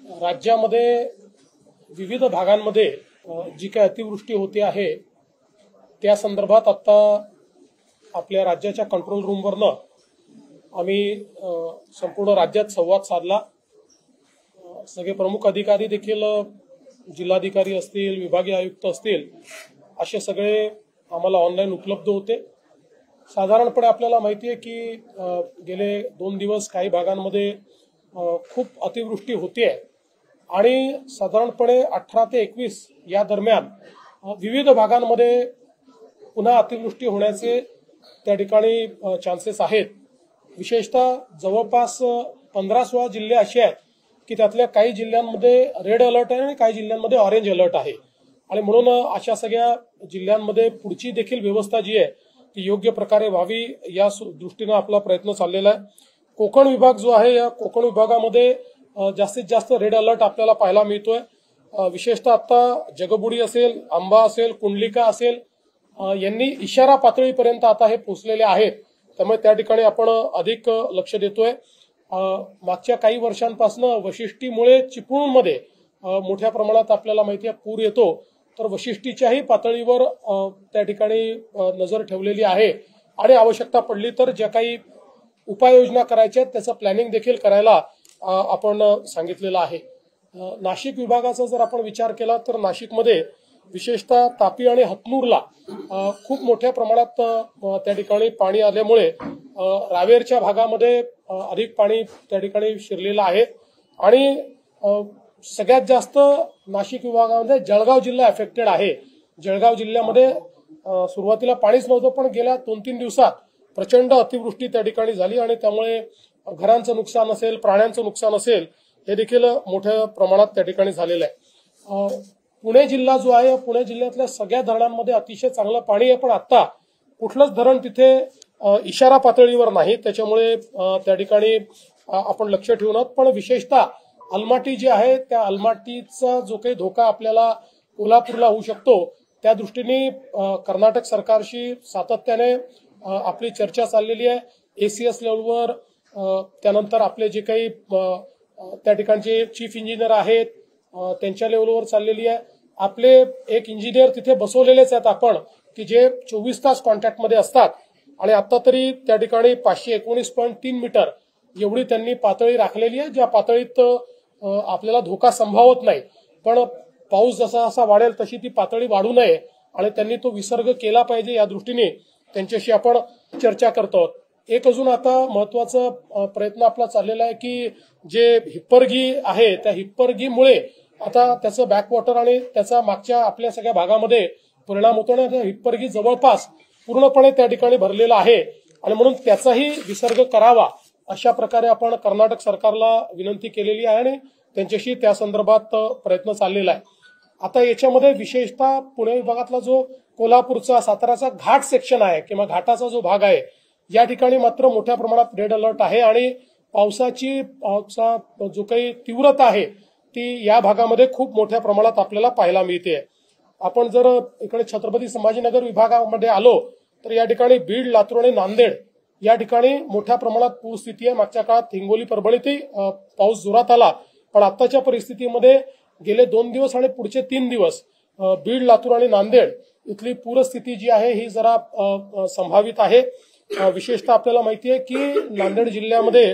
राज्यामध्ये विविध भागांमध्ये जी काही अतिवृष्टी होते आहे त्या संदर्भात आता आपल्या राज्याच्या कंट्रोल रूमवरनं आम्ही संपूर्ण राज्यात संवाद साधला। सगळे प्रमुख अधिकारी देखील जिल्हाधिकारी असतील, विभागीय आयुक्त असतील, असे सगळे आम्हाला ऑनलाईन उपलब्ध होते। साधारणपणे आपल्याला माहिती आहे की गेले 2 दिवस काही भागांमध्ये खूप अतिवृष्टी होते आणि साधारणपणे 18 ते 21 या दरम्यान विविध भागांमध्ये पुन्हा अतिवृष्टी होण्याचे त्या ठिकाणी चान्सेस आहेत। विशेषतः जवळपास 15-16 जिल्हे असे आहेत की त्यातल्या काही जिल्ह्यांमध्ये रेड अलर्ट आहे आणि काही जिल्ह्यांमध्ये ऑरेंज अलर्ट आहे आणि म्हणून अशा सगळ्या जिल्ह्यांमध्ये पुढची देखील व्यवस्था जी आहे ती योग्य प्रकारे व्हावी या दृष्टीने आपला प्रयत्न चाललेला आहे। कोकण विभाग जो आहे या कोकण विभागामध्ये जास्तीत जास्त रेड अलर्ट आपल्याला पाहायला मिळतोय। विशेषतः आता जगबुडी असेल, आंबा असेल, कुंडलिका असेल यांनी इशारा पातळीपर्यंत आता हे पोहोचलेले आहेत, त्यामुळे त्या ठिकाणी आपण अधिक लक्ष देतोय। मागच्या काही वर्षांपासून वशिष्ठीमुळे चिपळूणमध्ये मोठ्या प्रमाणात आपल्याला माहिती आहे पूर येतो, तर वशिष्ठीच्याही पातळीवर त्या ठिकाणी नजर ठेवलेली आहे आणि आवश्यकता पडली तर ज्या काही उपाययोजना करायच्या त्याचं प्लॅनिंग देखील करायला आपण सांगितलेलं आहे। नाशिक विभागाचा जर आपण विचार केला तर नाशिकमध्ये विशेषतः तापी आणि हतनूरला खूप मोठ्या प्रमाणात त्या ठिकाणी पाणी आल्यामुळे रावेरच्या भागामध्ये अधिक पाणी त्या ठिकाणी शिरलेलं आहे आणि सगळ्यात जास्त नाशिक विभागामध्ये जळगाव जिल्हा अफेक्टेड आहे। जळगाव जिल्ह्यामध्ये सुरुवातीला पाणीच नव्हतं, पण गेल्या 2-3 दिवसात प्रचंड अतिवृष्टी त्या ठिकाणी झाली आणि त्यामुळे घरांचं नुकसान असेल, प्राण्यांचं नुकसान असेल, हे देखील मोठ्या प्रमाणात त्या ठिकाणी झालेलं आहे। पुणे जिल्हा जो आहे, पुणे जिल्ह्यातल्या सगळ्या धरणांमध्ये अतिशय चांगलं पाणी आहे, पण आता कुठलंच धरण तिथे इशारा पातळीवर नाही, त्याच्यामुळे त्या ठिकाणी आपण लक्ष ठेवून आहोत। पण विशेषतः अलमाटी जी आहे त्या अलमाटीचा जो काही धोका आपल्याला कोल्हापूरला होऊ शकतो त्या दृष्टीने कर्नाटक सरकारशी सातत्याने आपली चर्चा चाललेली आहे। एसीएस लेवलवर, त्यानंतर आपले जे काही त्या ठिकाणचे चीफ इंजिनियर आहेत त्यांच्या लेवलवर चाललेली आहे। आपले एक इंजिनियर तिथे बसवलेलेच आहेत आपण की जे 24 तास कॉन्टॅक्टमध्ये असतात आणि आता तरी त्या ठिकाणी 519.3 मीटर एवढी त्यांनी पातळी राखलेली आहे, ज्या पातळीत आपल्याला धोका संभावत नाही, पण पाऊस जसा जसा वाढेल तशी ती पातळी वाढू नये आणि त्यांनी तो विसर्ग केला पाहिजे या दृष्टीने त्यांच्याशी आपण चर्चा करतो। एक अजून आता महत्वाचा प्रयत्न आपला चाललेला आहे की जे हिप्परगी आहे त्या हिप्परगीमुळे आता त्याचं बॅकवॉटर आणि त्याचा मागच्या आपल्या सगळ्या भागामध्ये परिणाम होतो आणि हिप्परगी जवळपास पूर्णपणे त्या ठिकाणी भरलेला आहे आणि म्हणून त्याचाही विसर्ग करावा अशा प्रकारे आपण कर्नाटक सरकारला विनंती केलेली आहे आणि त्यांच्याशी त्या संदर्भात प्रयत्न चाललेला आहे। आता याच्यामध्ये विशेषतः पुणे विभागातला जो कोल्हापूरचा साताराचा घाट सेक्शन आहे किंवा घाटाचा जो भाग आहे या ठिकाणी मात्र मोठ्या प्रमाणात रेड अलर्ट आहे आणि पावसाची जो काही तीव्रता आहे ती या भागामध्ये खूप मोठ्या प्रमाणात आपल्याला पाहायला मिळते। आपण जर इकडे छत्रपती संभाजीनगर विभागामध्ये आलो तर या ठिकाणी बीड, लातूर आणि नांदेड या ठिकाणी मोठ्या प्रमाणात पूरस्थिती आहे। मागच्या काळात हिंगोली, परभणीतही पाऊस जोरात आला, पण आताच्या परिस्थितीमध्ये गेले 2 दिवस आणि पुढचे 3 दिवस बीड, लातूर आणि नांदेड इथली पूरस्थिती जी आहे ही जरा संभावित आहे। विशेषतः आपल्याला माहिती आहे की नांदेड जिल्ह्यामध्ये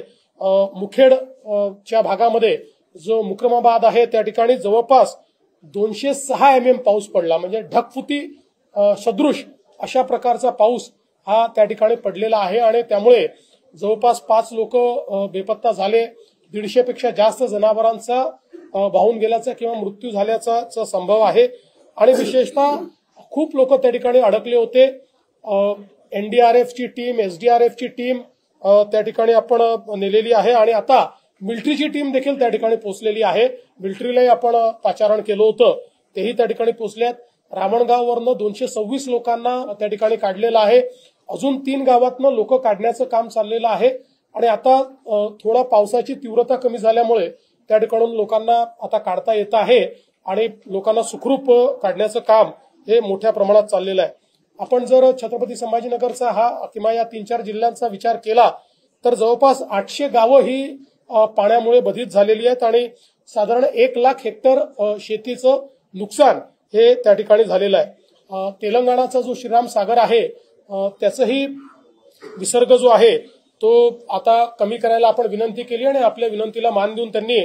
मुखेडच्या भागामध्ये जो मुक्रमाबाद आहे त्या ठिकाणी जवळपास 206 mm पाऊस पडला, म्हणजे ढगफुटी सदृश अशा प्रकारचा पाऊस हा त्या ठिकाणी पडलेला आहे आणि त्यामुळे जवळपास 5 लोक बेपत्ता झाले, 150 पेक्षा जास्त जनावरांचा वाहून गेल्याचा किंवा मृत्यू झाल्याचा संभव आहे आणि विशेषतः खूप लोक त्या ठिकाणी अडकले होते। एनडीआरएफची टीम, एसडीआरएफची टीम त्या ठिकाणी आपण नेलेली आहे आणि आता मिलिटरीची टीम देखील त्या ठिकाणी पोहोचलेली आहे। मिलिटरीलाही आपण पाचारण केलं होतं, तेही त्या ठिकाणी पोहोचल्यात। रामणगाववरनं 226 लोकांना त्या ठिकाणी काढलेलं आहे, अजून 3 गावातनं लोक काढण्याचं काम चाललेलं आहे आणि आता थोडा पावसाची तीव्रता कमी झाल्यामुळे त्या ठिकाणून लोकांना आता काढता येत आहे आणि लोकांना सुखरूप काढण्याचं काम हे मोठ्या प्रमाणात चाललेलं आहे। आपण जर छत्रपती संभाजीनगरचा हा किंवा या 3-4 जिल्ह्यांचा विचार केला तर जवळपास 800 गावं ही पाण्यामुळे बाधित झालेली आहेत आणि साधारण 1 लाख हेक्टर शेतीचं नुकसान हे त्या ठिकाणी झालेलं आहे। तेलंगणाचा जो श्रीराम सागर आहे त्याचाही विसर्ग जो आहे तो आता कमी करायला आपण विनंती केली आणि आपल्या विनंतीला मान देऊन त्यांनी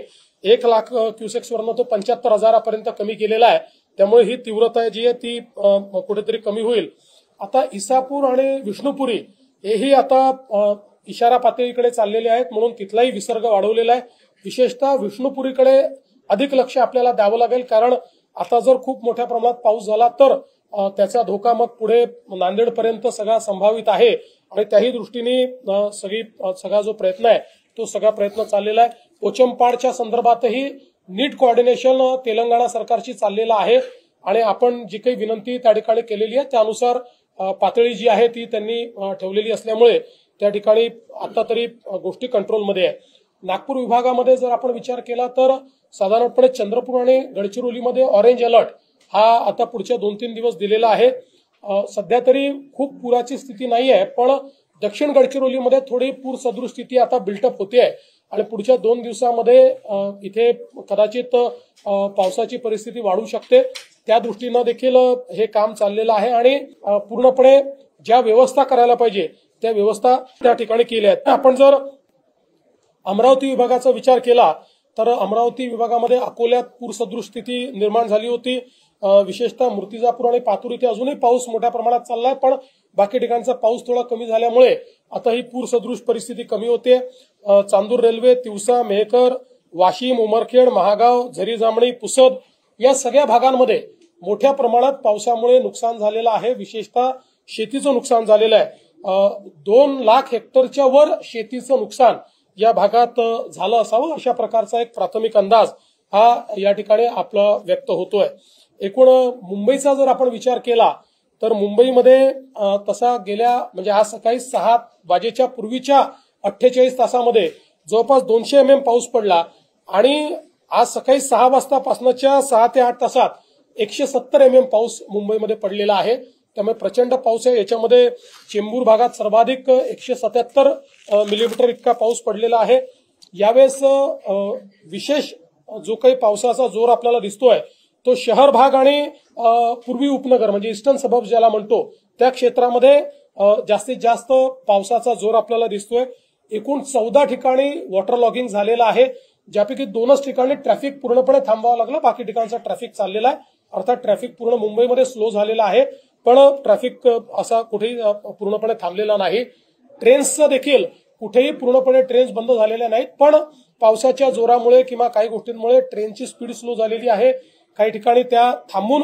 1 लाख क्युसेक्सवरनं तो 75,000पर्यंत कमी केलेला आहे। त्यामुळे ही तीव्रता जी आहे ती कुठेतरी कमी होईल। आता इसापूर आणि विष्णुपुरी हेही आता इशारा पातळीकडे चाललेले आहेत, म्हणून तिथलाही विसर्ग वाढवलेला आहे। विशेषतः विष्णुपुरीकडे अधिक लक्ष आपल्याला द्यावं लागेल, कारण आता जर खूप मोठ्या प्रमाणात पाऊस झाला तर त्याचा धोका मग पुढे नांदेडपर्यंत सगळा संभावित आहे आणि त्याही दृष्टीने सगळा जो प्रयत्न आहे तो सगळा प्रयत्न चाललेला आहे। पोचमपाडच्या संदर्भातही नीट कोऑर्डिनेशन तेलंगणा सरकारची चाललेलं आहे आणि आपण जी काही विनंती त्या ठिकाणी केलेली आहे त्यानुसार पातळी जी आहे ती त्यांनी ठेवलेली असल्यामुळे त्या ठिकाणी आता तरी गोष्टी कंट्रोलमध्ये आहे। नागपूर विभागामध्ये जर आपण विचार केला तर साधारणपणे चंद्रपूर आणि गडचिरोलीमध्ये ऑरेंज अलर्ट हा आता पुढच्या 2-3 दिवस दिलेला आहे। सध्या तरी खूप पुराची स्थिती नाही आहे, पण दक्षिण गडचिरोलीमध्ये थोडी पूर सदृश स्थिती आता बिल्टअप होते आहे आणि पुढच्या 2 दिवसामध्ये इथे कदाचित पावसाची परिस्थिती वाढू शकते। त्या दृष्टीनं देखील हे काम चाललेलं आहे आणि पूर्णपणे ज्या व्यवस्था करायला पाहिजे त्या व्यवस्था त्या ठिकाणी केल्या आहेत। आपण जर अमरावती विभागाचा विचार केला तर अमरावती विभागामध्ये अकोल्यात पूर सदृश स्थिती निर्माण झाली होती। विशेषतः मूर्तिजापूर आणि पातूर इथे अजूनही पाऊस मोठ्या प्रमाणात चाललाय, पण बाकी ठिकाणचा पाऊस थोडा कमी झाल्यामुळे आता ही पूर सदृश परिस्थिती कमी होते। चांदूर रेल्वे, तिवसा, मेहकर, वाशिम, उमरखेड, महागाव, झरी जामणी, पुसद या सगळ्या भागांमध्ये मोठ्या प्रमाणात पावसामुळे नुकसान झालेलं आहे। विशेषतः शेतीचं नुकसान झालेलं आहे। 2 लाख हेक्टरच्या वर शेतीचं नुकसान या भागात झालं असावं अशा प्रकारचा एक प्राथमिक अंदाज हा या ठिकाणी आपला व्यक्त होतोय। एकूण मुंबईचा जर आपण विचार केला तर मुंबईमध्ये तसा गेल्या म्हणजे आज सकाळी 6 वाजेच्या पूर्वीच्या 48 तासामध्ये जवळपास 200 mm पाऊस पडला आणि आज सकाळी 6 वाजतापासूनच्या 6 ते 8 तासात 170 mm पाऊस मुंबईमध्ये पडलेला आहे। त्यामुळे प्रचंड पाऊस आहे। याच्यामध्ये चेंबूर भागात सर्वाधिक 177 मिलीमीटर इतका पाऊस पडलेला आहे। यावेळेस विशेष जो काही पावसाचा जोर आपल्याला दिसतोय तो शहर भाग आणि पूर्वी उपनगर म्हणजे ईस्टर्न सबर्ब्स ज्याला म्हणतो त्या क्षेत्रामध्ये जास्तीत जास्त पावसाचा जोर आपल्याला दिसतोय। एकूण 14 ठिकाणी वॉटर लॉगिंग झालेलं आहे, ज्यापैकी 2च ठिकाणी ट्रॅफिक पूर्णपणे थांबवावं लागलं, बाकी ठिकाणचा ट्रॅफिक चाललेला आहे। अर्थात ट्रॅफिक पूर्ण मुंबईमध्ये स्लो झालेला आहे, पण ट्रॅफिक असा कुठेही पूर्णपणे थांबलेला नाही। ट्रेन्सचं देखील कुठेही पूर्णपणे ट्रेन्स बंद झालेल्या नाहीत, पण पावसाच्या जोरामुळे किंवा काही गोष्टींमुळे ट्रेनची स्पीड स्लो झालेली आहे। काही ठिकाणी त्या थांबून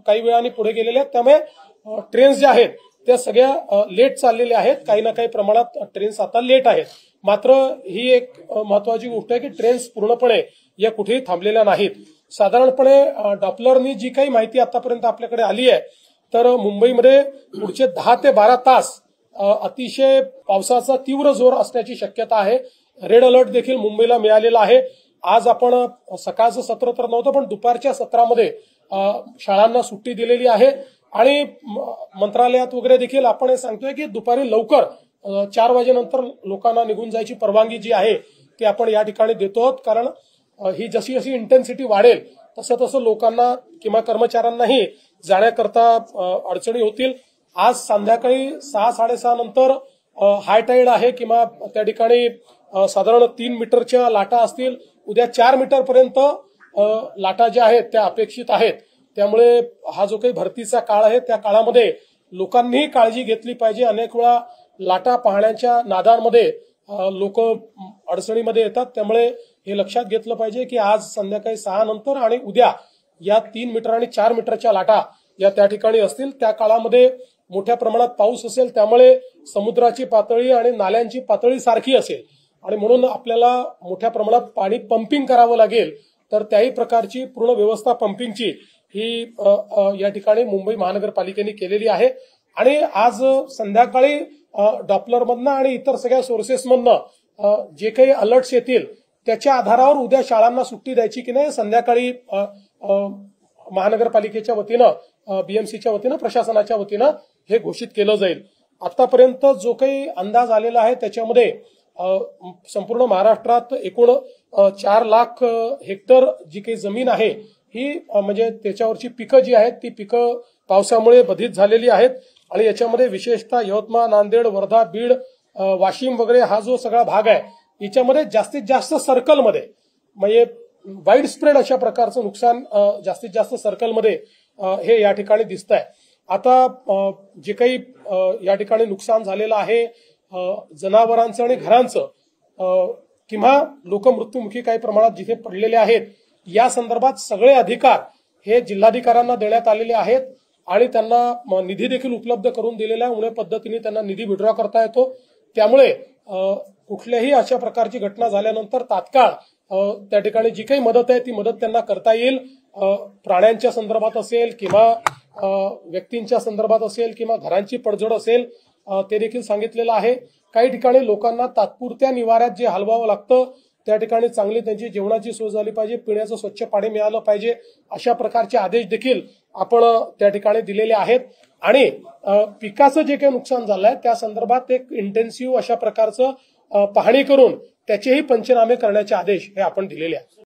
काही वेळाने पुढे गेलेल्या आहेत, त्यामुळे ट्रेन्स ज्या आहेत त्या सगळ्या लेट चाललेल्या आहेत। काही ना काही प्रमाणात ट्रेन्स आता लेट आहेत। मात्र ही एक महत्वाची गोष्ट आहे की ट्रेन्स पूर्णपणे या कुठेही थांबलेल्या नाहीत। साधारणपणे डॉपलरनी जी काही माहिती आतापर्यंत आपल्याकडे आली आहे तर मुंबईमध्ये पुढचे 10 ते 12 तास अतिशय पावसाचा तीव्र जोर असण्याची शक्यता आहे। रेड अलर्ट देखील मुंबईला मिळालेला आहे। आज आपण सकाळचं सत्र तर नव्हतं, पण दुपारच्या सत्रामध्ये शाळांना सुट्टी दिलेली आहे आणि मंत्रालयात वगैरे देखील आपण हे सांगतोय की दुपारी लवकर 4 वाजेनंतर लोकांना निघून जायची परवानगी जी आहे ती आपण या ठिकाणी देतो आहोत, कारण ही जशी जशी इंटेन्सिटी वाढेल तसं तसं लोकांना किंवा कर्मचाऱ्यांनाही जाण्याकरता अडचणी होतील। आज संध्याकाळी 6-6:30 नंतर हाय टाईड आहे किंवा त्या ठिकाणी साधारण 3 मीटरच्या लाटा असतील। उद्या 4 मीटरपर्यंत लाटा ज्या आहेत त्या अपेक्षित आहेत। त्यामुळे हा जो काही भरतीचा काळ आहे त्या काळामध्ये लोकांनीही काळजी घेतली पाहिजे। अनेक वेळा लाटा पाहण्याच्या नादांमध्ये लोक अडचणीमध्ये येतात, त्यामुळे हे लक्षात घेतलं पाहिजे की आज संध्याकाळी 6 नंतर आणि उद्या या 3 मीटर आणि 4 मीटरच्या लाटा या त्या ठिकाणी असतील। त्या काळामध्ये मोठ्या प्रमाणात पाऊस असेल, त्यामुळे समुद्राची पातळी आणि नाल्यांची पातळी सारखी असेल आणि म्हणून आपल्याला मोठ्या प्रमाणात पाणी पंपिंग करावं लागेल। तर त्याही प्रकारची पूर्ण व्यवस्था पंपिंगची ही या ठिकाणी मुंबई महानगरपालिकेने केलेली आहे आणि आज संध्याकाळी डॉपलरमधनं आणि इतर सगळ्या सोर्सेसमधनं जे काही अलर्ट्स येतील त्याच्या आधारावर उद्या शाळांना सुट्टी द्यायची की नाही संध्याकाळी महानगरपालिकेच्या वतीनं बीएमसीच्या वतीनं प्रशासनाच्या वतीनं हे घोषित केलं जाईल। आतापर्यंत जो काही अंदाज आलेला आहे त्याच्यामध्ये संपूर्ण महाराष्ट्रात एकूण 4 लाख हेक्टर जी काही जमीन आहे ही म्हणजे त्याच्यावरची पिकं जी आहेत ती पिकं पावसामुळे बाधित झालेली आहेत आणि याच्यामध्ये विशेषतः यवतमाळ, नांदेड, वर्धा, बीड, वाशिम वगैरे हा जो सगळा भाग आहे याच्यामध्ये जास्तीत जास्त सर्कलमध्ये म्हणजे वाईड स्प्रेड अशा प्रकारचं नुकसान जास्तीत जास्त सर्कलमध्ये हे या ठिकाणी दिसत आहे। आता जे काही या ठिकाणी नुकसान झालेलं आहे जनावरांचं आणि घरांचं किंवा लोक मृत्युमुखी काही प्रमाणात जिथे पडलेले आहेत या संदर्भात सगळे अधिकार हे जिल्हाधिकाऱ्यांना देण्यात आलेले आहेत आणि त्यांना निधी देखील उपलब्ध करून दिलेला आहे। उणे पद्धतीने त्यांना निधी विड्रॉ करता येतो। त्यामुळे कुठल्याही अशा प्रकारची घटना झाल्यानंतर तात्काळ त्या ठिकाणी जी काही मदत आहे ती मदत त्यांना करता येईल। प्राण्यांच्या संदर्भात असेल किंवा व्यक्तींच्या संदर्भात असेल किंवा घरांची पडझड असेल ते देखील सांगितलेलं आहे। काही ठिकाणी लोकांना तात्पुरत्या निवाऱ्यात जे हलवावं लागतं त्या ठिकाणी चांगली त्यांची जेवणाची सोय झाली पाहिजे, पिण्याचं स्वच्छ पाणी मिळालं पाहिजे अशा प्रकारचे आदेश देखील आपण त्या ठिकाणी दिलेले आहेत। आणि पिकाचं जे काही नुकसान झालंय त्या संदर्भात एक इंटेन्सिव्ह अशा प्रकारचं पाहणी करून त्याचेही पंचनामे करण्याचे आदेश हे आपण दिलेले आहेत।